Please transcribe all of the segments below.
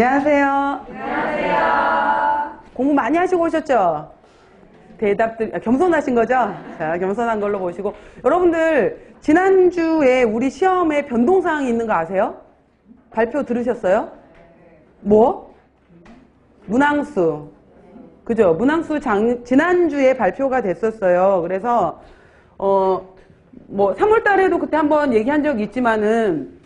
안녕하세요. 안녕하세요. 공부 많이 하시고 오셨죠? 대답들, 겸손하신 거죠? 자, 겸손한 걸로 보시고. 여러분들, 지난주에 우리 시험에 변동사항이 있는 거 아세요? 발표 들으셨어요? 뭐? 문항수. 그죠? 문항수 지난주에 발표가 됐었어요. 그래서, 3월 달에도 그때 한번 얘기한 적이 있지만은,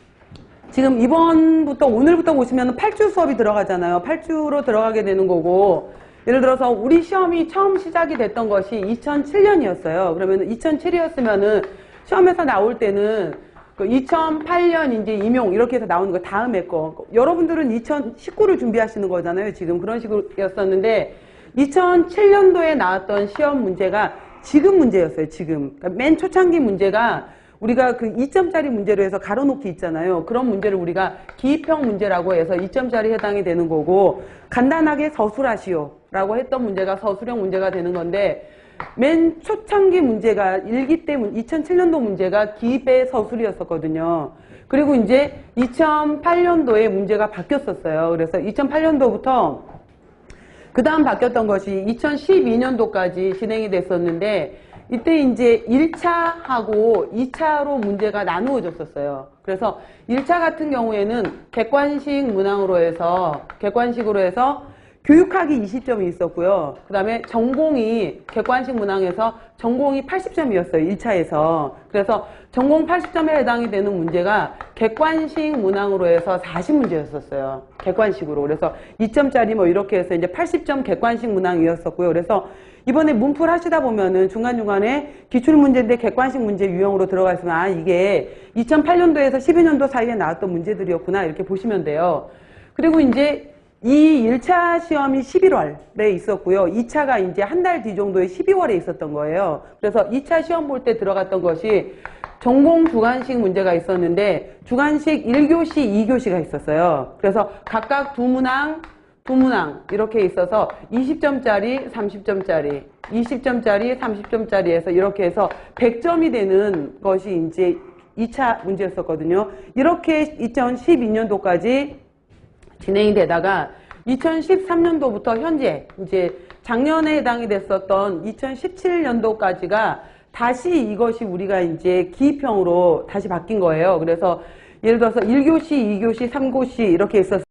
지금 이번부터, 오늘부터 보시면 8주 수업이 들어가잖아요. 8주로 들어가게 되는 거고, 예를 들어서 우리 시험이 처음 시작이 됐던 것이 2007년이었어요. 그러면 2007이었으면은 시험에서 나올 때는 그 2008년 이제 임용 이렇게 해서 나오는 거 다음에 거. 여러분들은 2019를 준비하시는 거잖아요. 지금 그런 식이었었는데 2007년도에 나왔던 시험 문제가 지금 문제였어요. 지금. 그러니까 맨 초창기 문제가 우리가 그 2점짜리 문제로 해서 가로놓기 있잖아요. 그런 문제를 우리가 기입형 문제라고 해서 2점짜리 해당이 되는 거고 간단하게 서술하시오라고 했던 문제가 서술형 문제가 되는 건데 맨 초창기 문제가 1기 때 2007년도 문제가 기입의 서술이었었거든요. 그리고 이제 2008년도에 문제가 바뀌었었어요. 그래서 2008년도부터 그 다음 바뀌었던 것이 2012년도까지 진행이 됐었는데 이때 이제 1차하고 2차로 문제가 나누어졌었어요. 그래서 1차 같은 경우에는 객관식 문항으로 해서 교육학이 20점이 있었고요. 그 다음에 전공이 객관식 문항에서 전공이 80점이었어요. 1차에서. 그래서 전공 80점에 해당이 되는 문제가 객관식 문항으로 해서 40문제였었어요. 객관식으로. 그래서 2점짜리 뭐 이렇게 해서 이제 80점 객관식 문항이었었고요. 그래서 이번에 문풀 하시다 보면은 중간중간에 기출문제인데 객관식 문제 유형으로 들어가 있으면 아 이게 2008년도에서 12년도 사이에 나왔던 문제들이었구나 이렇게 보시면 돼요. 그리고 이제 이 1차 시험이 11월에 있었고요. 2차가 이제 한 달 뒤 정도에 12월에 있었던 거예요. 그래서 2차 시험 볼 때 들어갔던 것이 전공 주관식 문제가 있었는데 주관식 1교시, 2교시가 있었어요. 그래서 각각 두 문항 이렇게 있어서 20점짜리, 30점짜리, 20점짜리, 30점짜리 해서 이렇게 해서 100점이 되는 것이 이제 2차 문제였었거든요. 이렇게 2012년도까지 진행이 되다가 2013년도부터 현재 이제 작년에 해당이 됐었던 2017년도까지가 다시 이것이 우리가 이제 기입형으로 다시 바뀐 거예요. 그래서 예를 들어서 1교시, 2교시, 3교시 이렇게 있었어요.